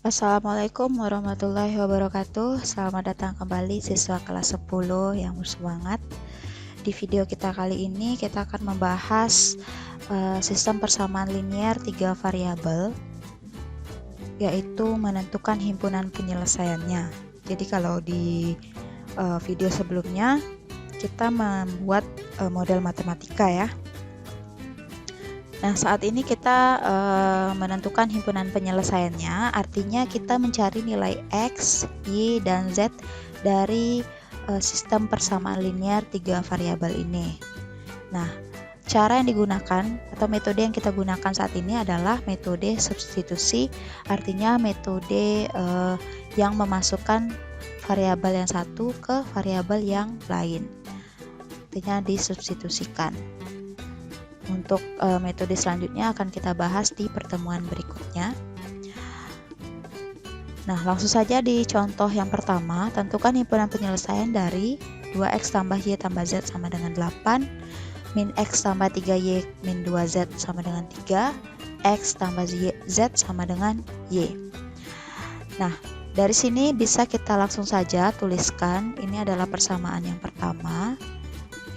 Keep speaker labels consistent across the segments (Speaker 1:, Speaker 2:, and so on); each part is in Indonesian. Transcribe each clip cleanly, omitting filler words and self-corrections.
Speaker 1: Assalamualaikum warahmatullahi wabarakatuh. Selamat datang kembali siswa kelas 10 yang bersemangat. Di video kita kali ini kita akan membahas sistem persamaan linear 3 variabel, yaitu menentukan himpunan penyelesaiannya. Jadi kalau di video sebelumnya kita membuat model matematika ya. Nah, saat ini kita menentukan himpunan penyelesaiannya, artinya kita mencari nilai X, Y, dan Z dari sistem persamaan linear 3 variabel ini. Nah, cara yang digunakan atau metode yang kita gunakan saat ini adalah metode substitusi, artinya metode yang memasukkan variabel yang satu ke variabel yang lain, artinya disubstitusikan. Untuk metode selanjutnya akan kita bahas di pertemuan berikutnya. Nah, langsung saja di contoh yang pertama, tentukan himpunan penyelesaian dari 2x tambah y tambah z sama dengan 8, min x tambah 3y min 2z sama dengan 3, x tambah z sama dengan y. Nah, dari sini bisa kita langsung saja tuliskan, ini adalah persamaan yang pertama,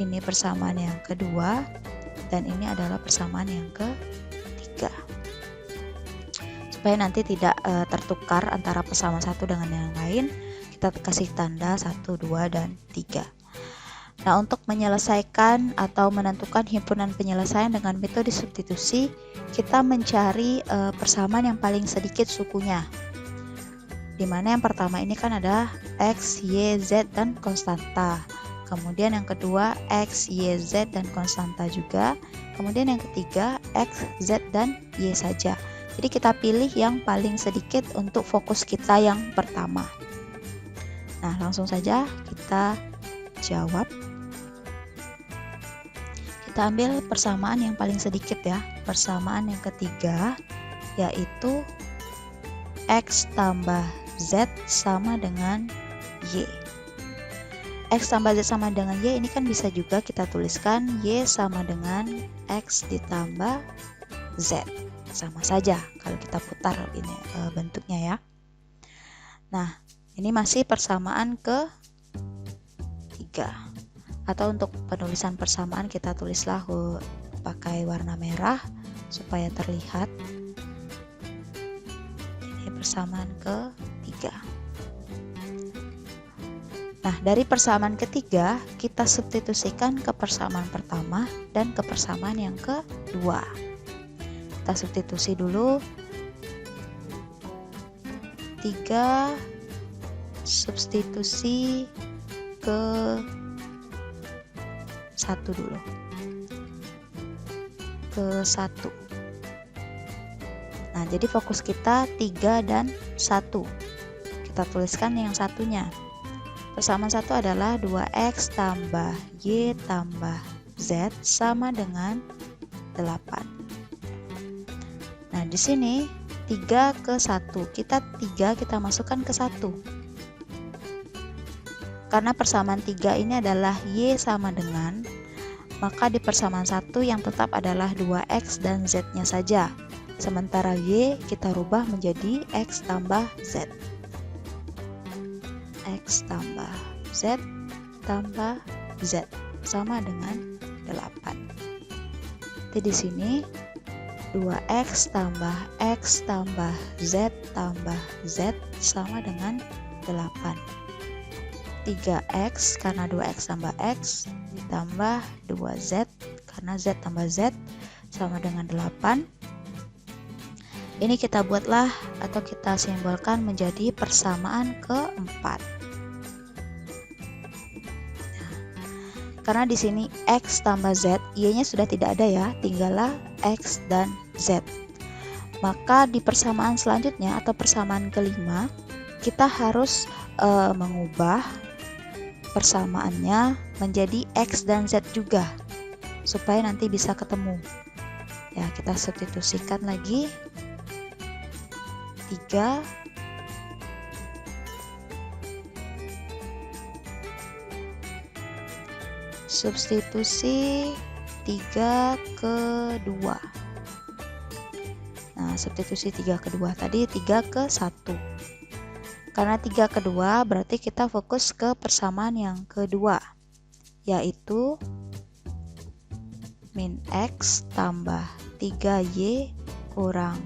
Speaker 1: ini persamaan yang kedua, dan ini adalah persamaan yang ketiga, supaya nanti tidak tertukar antara persamaan satu dengan yang lain. Kita kasih tanda 1, 2, dan 3. Nah, untuk menyelesaikan atau menentukan himpunan penyelesaian dengan metode substitusi, kita mencari persamaan yang paling sedikit sukunya, dimana yang pertama ini kan ada x, y, z, dan konstanta. Kemudian yang kedua X, Y, Z, dan konstanta juga. Kemudian yang ketiga X, Z, dan Y saja. Jadi kita pilih yang paling sedikit untuk fokus kita yang pertama. Nah, langsung saja kita jawab. Kita ambil persamaan yang paling sedikit ya. Persamaan yang ketiga yaitu X tambah Z sama dengan Y. X tambah Z sama dengan Y ini kan bisa juga kita tuliskan Y sama dengan X ditambah Z. Sama saja kalau kita putar ini bentuknya ya. Nah, ini masih persamaan ketiga. Atau untuk penulisan persamaan kita tulislah pakai warna merah supaya terlihat. Ini persamaan ketiga. Nah, dari persamaan ketiga, kita substitusikan ke persamaan pertama dan ke persamaan yang kedua. Kita substitusi dulu. 3 substitusi ke 1 dulu. Ke 1. Nah, jadi fokus kita 3 dan 1. Kita tuliskan yang satunya. Persamaan 1 adalah 2x tambah y tambah z sama dengan 8. Nah, di sini 3 ke 1. Kita masukkan ke 1. Karena persamaan 3 ini adalah y sama dengan, maka di persamaan 1 yang tetap adalah 2x dan z-nya saja. Sementara y kita rubah menjadi x tambah z. X tambah Z tambah Z sama dengan 8. Jadi di sini 2x tambah X tambah Z tambah Z sama dengan 8. 3x karena 2x tambah X ditambah 2Z karena Z tambah Z sama dengan 8. Ini kita buatlah atau kita simbolkan menjadi persamaan keempat. Karena di sini X tambah Z, Y-nya sudah tidak ada ya, tinggallah X dan Z. Maka di persamaan selanjutnya atau persamaan kelima, kita harus mengubah persamaannya menjadi X dan Z juga, supaya nanti bisa ketemu. Ya, kita substitusikan lagi. 3 substitusi 3 ke 2. Nah, substitusi 3 kedua tadi 3 ke 1. Karena 3 kedua berarti kita fokus ke persamaan yang kedua, yaitu min X tambah 3Y kurang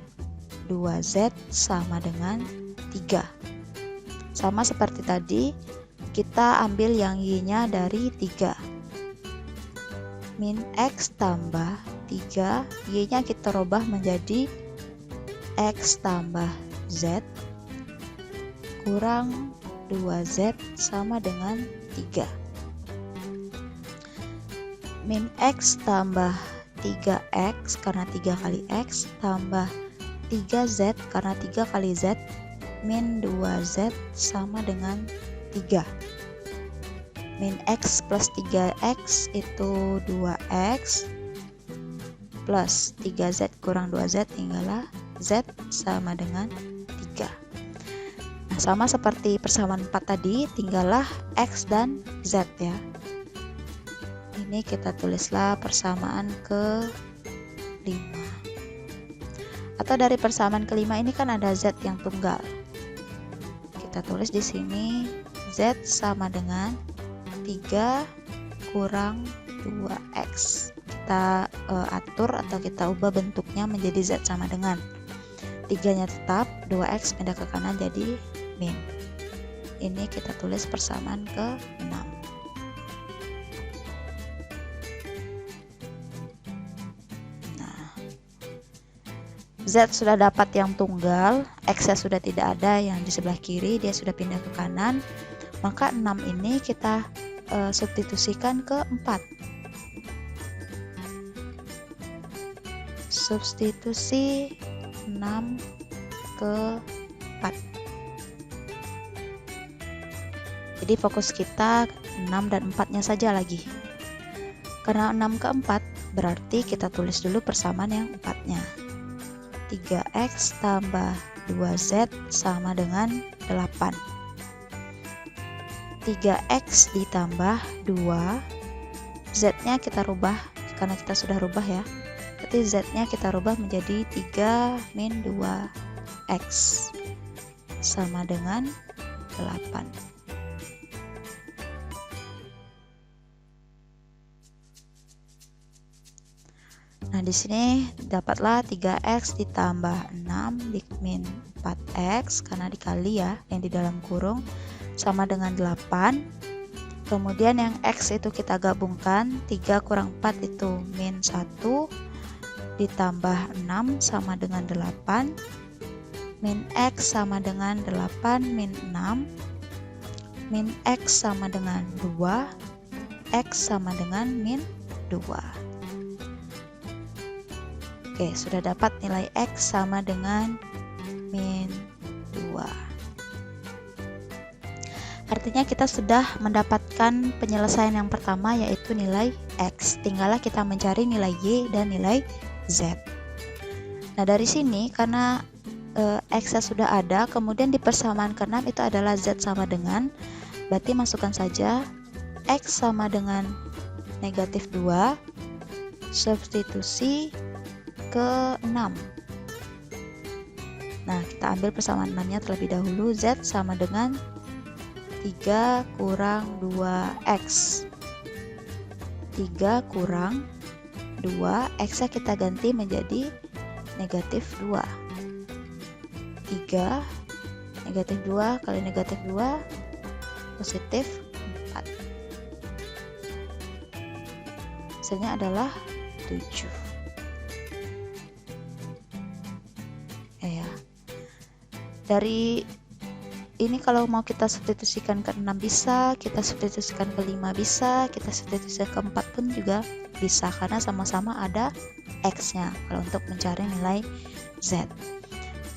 Speaker 1: 2Z sama dengan 3. Sama seperti tadi, kita ambil yang Y-nya dari 3. Min X tambah 3, Y-nya kita rubah menjadi X tambah Z kurang 2Z sama dengan 3. Min X tambah 3X karena 3 kali X tambah 3Z karena 3 kali Z min 2Z sama dengan 3. Min X plus 3X itu 2X plus 3Z kurang 2Z tinggallah Z sama dengan 3. Nah, sama seperti persamaan 4 tadi, tinggallah X dan Z ya. Ini kita tulislah persamaan ke-5. Atau dari persamaan ke-5 ini kan ada Z yang tunggal. Kita tulis di sini Z sama dengan 3 kurang 2X. Kita atur atau kita ubah bentuknya menjadi Z sama dengan 3-nya tetap, 2X pindah ke kanan jadi min. Ini kita tulis persamaan ke-6. Nah, Z sudah dapat yang tunggal, X-nya sudah tidak ada yang di sebelah kiri, dia sudah pindah ke kanan. Maka 6 ini kita substitusikan ke 4. Substitusi 6 ke 4. Jadi fokus kita 6 dan 4-nya saja lagi. Karena 6 ke 4 berarti kita tulis dulu persamaan yang 4-nya. 3X tambah 2Z sama dengan 8. 3X ditambah 2, Z-nya kita rubah karena kita sudah rubah ya. Berarti Z-nya kita rubah menjadi 3 min 2X sama dengan 8. Nah, di sini dapatlah 3X ditambah 6 min 4X karena dikali ya yang di dalam kurung sama dengan 8. Kemudian yang X itu kita gabungkan, 3 kurang 4 itu min 1 ditambah 6 sama dengan 8. Min X sama dengan 8 min 6. Min X sama dengan 2. X sama dengan min 2. Oke, sudah dapat nilai X sama dengan min 2. Artinya kita sudah mendapatkan penyelesaian yang pertama, yaitu nilai X. Tinggallah kita mencari nilai Y dan nilai Z. Nah, dari sini karena X sudah ada, kemudian di persamaan ke-6 itu adalah Z sama dengan, berarti masukkan saja X sama dengan negatif 2, substitusi ke-6. Nah, kita ambil persamaan 6-nya terlebih dahulu. Z sama dengan 3 kurang 2X. 3 kurang 2, X-nya kita ganti menjadi negatif 2. 3 negatif 2 kali negatif 2 positif 4. Hasilnya adalah 7. Ya. Dari ini kalau mau kita substitusikan ke 6 bisa, kita substitusikan ke 5 bisa, kita substitusikan ke 4 pun juga bisa karena sama-sama ada X-nya kalau untuk mencari nilai Z.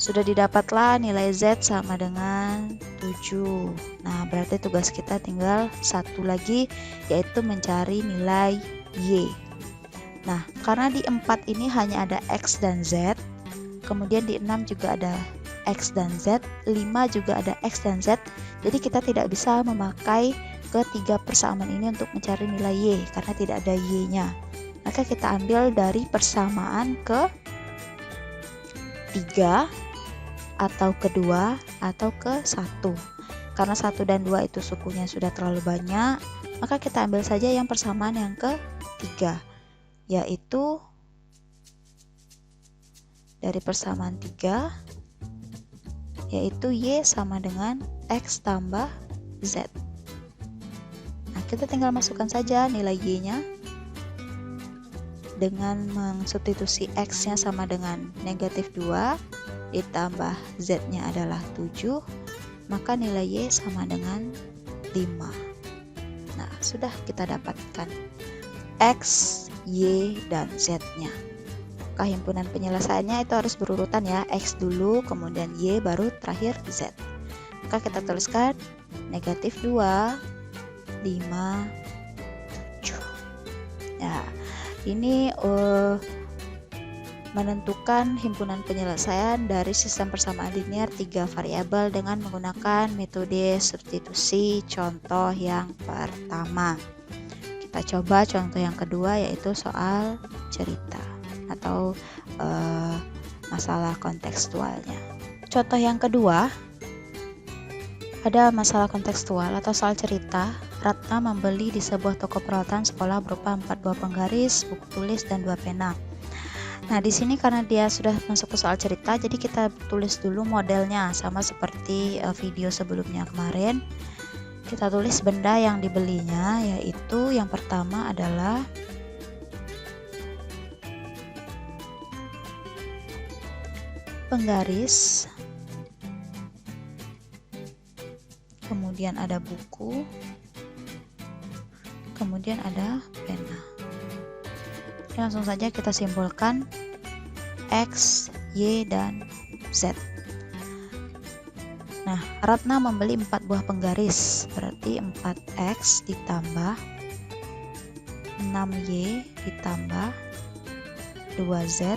Speaker 1: Sudah didapatlah nilai Z sama dengan 7. Nah, berarti tugas kita tinggal satu lagi, yaitu mencari nilai Y. Nah, karena di 4 ini hanya ada X dan Z, kemudian di 6 juga ada X dan Z, 5 juga ada X dan Z, jadi kita tidak bisa memakai ketiga persamaan ini untuk mencari nilai Y karena tidak ada Y-nya. Maka kita ambil dari persamaan ke 3 atau ke 2 atau ke 1. Karena 1 dan 2 itu sukunya sudah terlalu banyak, maka kita ambil saja yang persamaan yang ke-3, yaitu dari persamaan 3, yaitu Y sama dengan X tambah Z. Nah, kita tinggal masukkan saja nilai Y-nya dengan mensubstitusi X-nya sama dengan negatif 2 ditambah Z-nya adalah 7, maka nilai Y sama dengan 5. Nah, sudah kita dapatkan X, Y, dan Z-nya. Maka himpunan penyelesaiannya itu harus berurutan ya, X dulu, kemudian Y, baru terakhir Z. Maka kita tuliskan negatif 2, 5, 7. Nah, ini menentukan himpunan penyelesaian dari sistem persamaan linear 3 variabel dengan menggunakan metode substitusi contoh yang pertama. Kita coba contoh yang kedua, yaitu soal cerita atau masalah kontekstualnya. Contoh yang kedua, ada masalah kontekstual atau soal cerita. Ratna membeli di sebuah toko peralatan sekolah berupa 4 buah penggaris, buku tulis, dan 2 pena. Nah, di sini karena dia sudah masuk ke soal cerita, jadi kita tulis dulu modelnya sama seperti video sebelumnya kemarin. Kita tulis benda yang dibelinya, yaitu yang pertama adalah penggaris, kemudian ada buku, kemudian ada pena. Langsung saja kita simpulkan X, Y, dan Z. Nah, Ratna membeli 4 buah penggaris, berarti 4X ditambah 6Y ditambah 2Z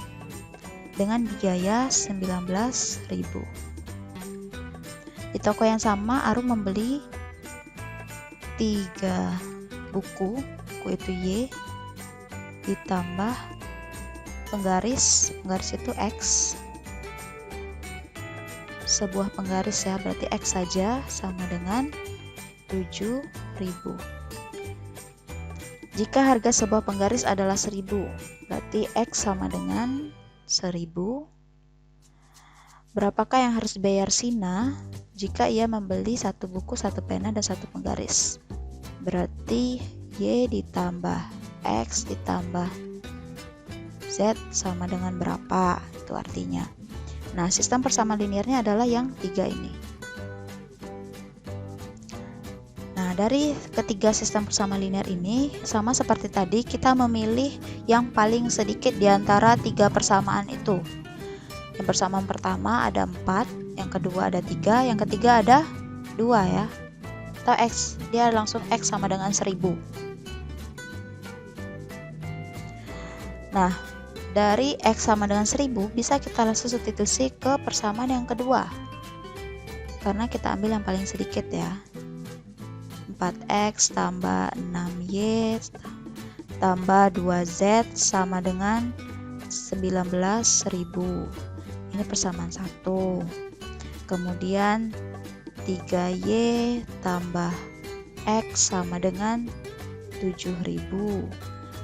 Speaker 1: dengan biaya 19.000. Di toko yang sama, Arum membeli 3 buku itu Y ditambah penggaris itu X, sebuah penggaris ya, berarti X saja sama dengan 7.000. Jika harga sebuah penggaris adalah 1.000, berarti X sama dengan 1.000. Berapakah yang harus dibayar Sina jika ia membeli 1 buku, 1 pena, dan 1 penggaris? Berarti Y ditambah X ditambah Z sama dengan berapa? Itu artinya. Nah, sistem persamaan linearnya adalah yang 3 ini. Nah, dari ketiga sistem persamaan linear ini, sama seperti tadi, kita memilih yang paling sedikit di antara 3 persamaan itu. Yang persamaan pertama ada 4, yang kedua ada 3, yang ketiga ada 2 ya. Atau X, dia langsung X sama dengan 1.000. Nah, dari X sama dengan 1.000 bisa kita langsung substitusi ke persamaan yang kedua, karena kita ambil yang paling sedikit ya. 4X tambah 6Y tambah 2Z sama dengan 19.000. Ini persamaan 1. Kemudian 3Y tambah X sama dengan 7.000.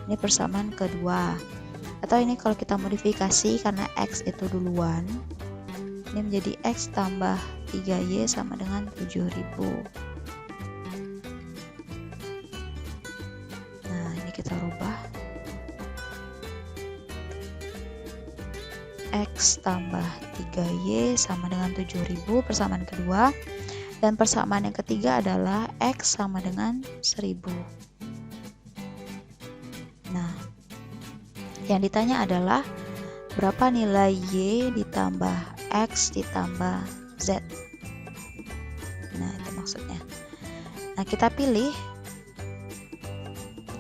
Speaker 1: Ini persamaan kedua. Atau ini kalau kita modifikasi karena X itu duluan, ini menjadi X tambah 3Y sama dengan 7.000. Nah, ini kita rubah. X tambah 3Y sama dengan 7.000, persamaan kedua. Dan persamaan yang ketiga adalah X sama dengan 1.000. Nah, yang ditanya adalah berapa nilai Y ditambah X ditambah Z. Nah, itu maksudnya. Nah, kita pilih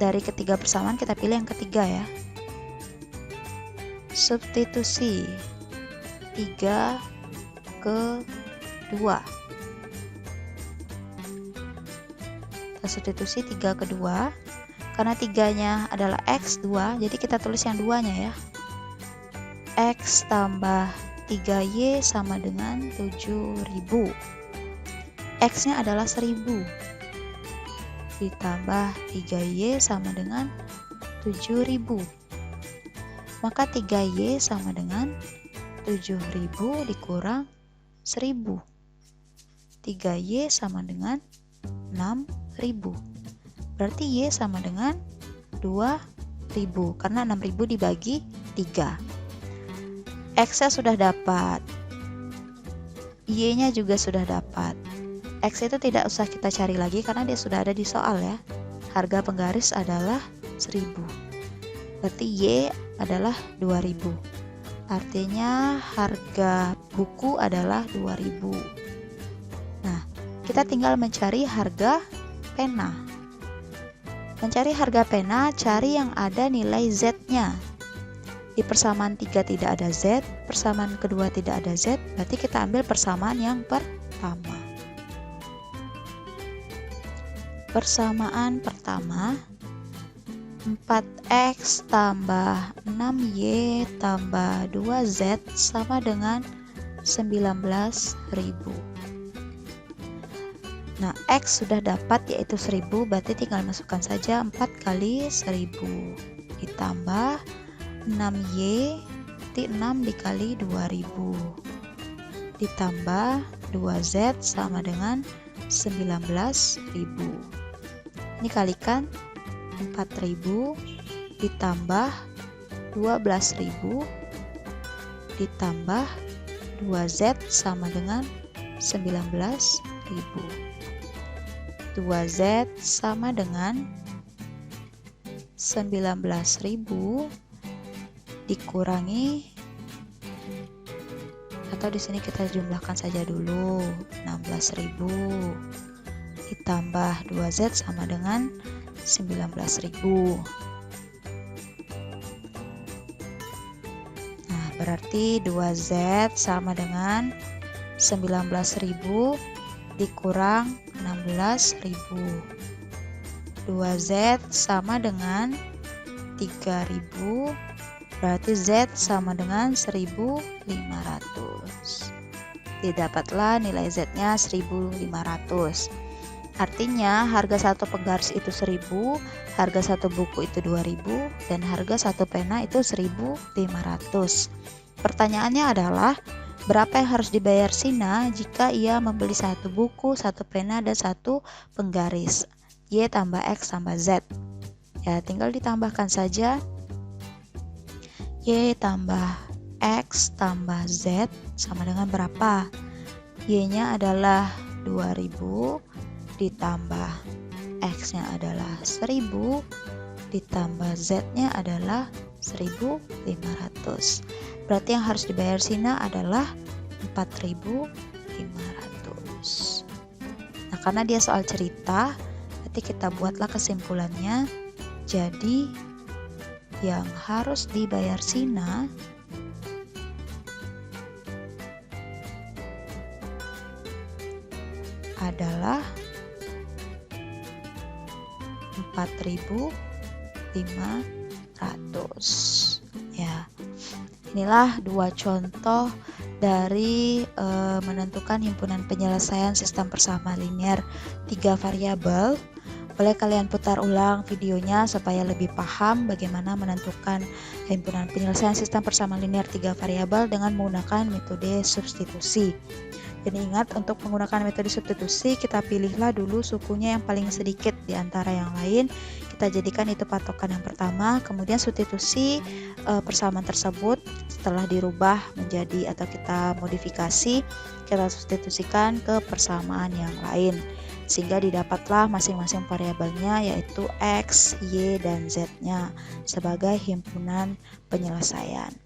Speaker 1: dari ketiga persamaan, kita pilih yang ketiga ya. Substitusi 3 ke 2. Kita substitusi 3 ke 2. Karena 3-nya adalah X2, jadi kita tulis yang 2-nya ya. X tambah 3Y sama dengan 7.000. X-nya adalah 1000. Ditambah 3Y sama dengan 7.000. Maka 3Y sama dengan 7.000 dikurang 1000. 3Y sama dengan 6.000. Berarti Y sama dengan 2.000 karena 6.000 dibagi 3. X-nya sudah dapat. Y-nya juga sudah dapat. X itu tidak usah kita cari lagi karena dia sudah ada di soal ya. Harga penggaris adalah 1000. Berarti Y adalah 2000. Artinya harga buku adalah 2000. Nah, kita tinggal mencari harga pena. Mencari harga pena, cari yang ada nilai Z-nya. Di persamaan 3 tidak ada Z, persamaan kedua tidak ada Z, berarti kita ambil persamaan yang pertama. Persamaan pertama, 4X tambah 6Y tambah 2Z sama dengan 19.000. Nah, X sudah dapat yaitu 1000, berarti tinggal masukkan saja 4 kali 1000 ditambah 6Y, berarti 6 dikali 2000 ditambah 2Z sama dengan 19.000. Ini kalikan 4.000 ditambah 12.000 ditambah 2Z sama dengan 19.000. 2Z sama dengan 19.000 dikurangi, atau di sini kita jumlahkan saja dulu, 16.000 ditambah 2Z sama dengan 19.000. Nah, berarti 2Z sama dengan 19.000 dikurang 16.000. 2Z sama dengan 3.000, berarti Z sama dengan 1.500. Didapatlah nilai Z-nya 1.500. Artinya harga satu penggaris itu 1000, harga satu buku itu 2000, dan harga satu pena itu 1.500. Pertanyaannya adalah berapa yang harus dibayar Sina jika ia membeli satu buku, satu pena, dan satu penggaris? Y tambah X tambah Z. Ya, tinggal ditambahkan saja. Y tambah X tambah Z sama dengan berapa? Y-nya adalah 2000 ditambah X-nya adalah 1000 ditambah Z-nya adalah 1.500. Berarti yang harus dibayar Sina adalah 4.500. Nah, karena dia soal cerita, nanti kita buatlah kesimpulannya. Jadi yang harus dibayar Sina adalah 4.500. Ya, inilah dua contoh dari menentukan himpunan penyelesaian sistem persamaan linear 3 variabel. Boleh kalian putar ulang videonya supaya lebih paham bagaimana menentukan himpunan penyelesaian sistem persamaan linear 3 variabel dengan menggunakan metode substitusi. Dan ingat, untuk menggunakan metode substitusi, kita pilihlah dulu sukunya yang paling sedikit di antara yang lain. Kita jadikan itu patokan yang pertama, kemudian substitusi persamaan tersebut setelah dirubah menjadi atau kita modifikasi, kita substitusikan ke persamaan yang lain. Sehingga didapatlah masing-masing variabelnya, yaitu X, Y, dan Z-nya sebagai himpunan penyelesaian.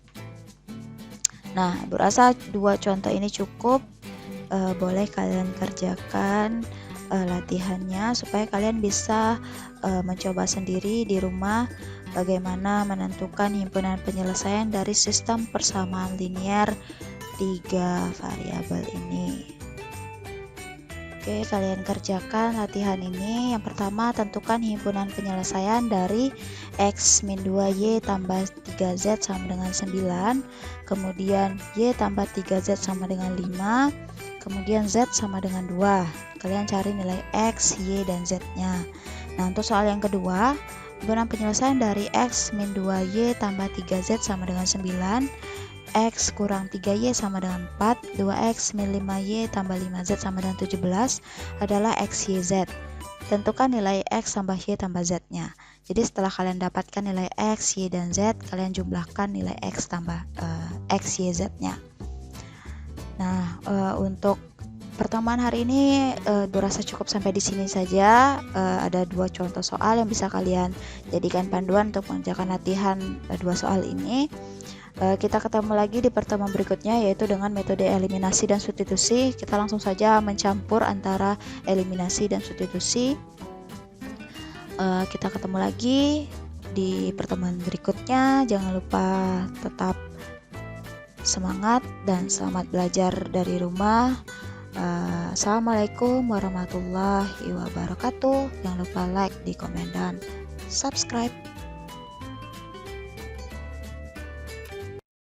Speaker 1: Nah, berasa dua contoh ini cukup. Boleh kalian kerjakan latihannya supaya kalian bisa mencoba sendiri di rumah bagaimana menentukan himpunan penyelesaian dari sistem persamaan linear 3 variabel ini. Oke, kalian kerjakan latihan ini. Yang pertama, tentukan himpunan penyelesaian dari X min 2Y tambah 3Z sama dengan 9, kemudian Y tambah 3Z sama dengan 5, kemudian Z sama dengan 2. Kalian cari nilai X, Y, dan Z-nya. Nah, untuk soal yang kedua, himpunan penyelesaian dari X min 2Y tambah 3Z sama dengan 9, X kurang 3Y sama dengan 4, 2X min 5Y tambah 5Z sama dengan 17 adalah X, Y, Z. Tentukan nilai X tambah Y tambah Z-nya. Jadi setelah kalian dapatkan nilai X, Y, dan Z, kalian jumlahkan nilai X tambah X, Y, Z-nya. Nah, untuk pertemuan hari ini berasa cukup sampai di sini saja. Ada 2 contoh soal yang bisa kalian jadikan panduan untuk mengerjakan latihan 2 soal ini. Kita ketemu lagi di pertemuan berikutnya, yaitu dengan metode eliminasi dan substitusi. Kita langsung saja mencampur antara eliminasi dan substitusi. Kita ketemu lagi di pertemuan berikutnya. Jangan lupa tetap semangat dan selamat belajar dari rumah. Assalamualaikum warahmatullahi wabarakatuh. Jangan lupa like, di komen, dan subscribe.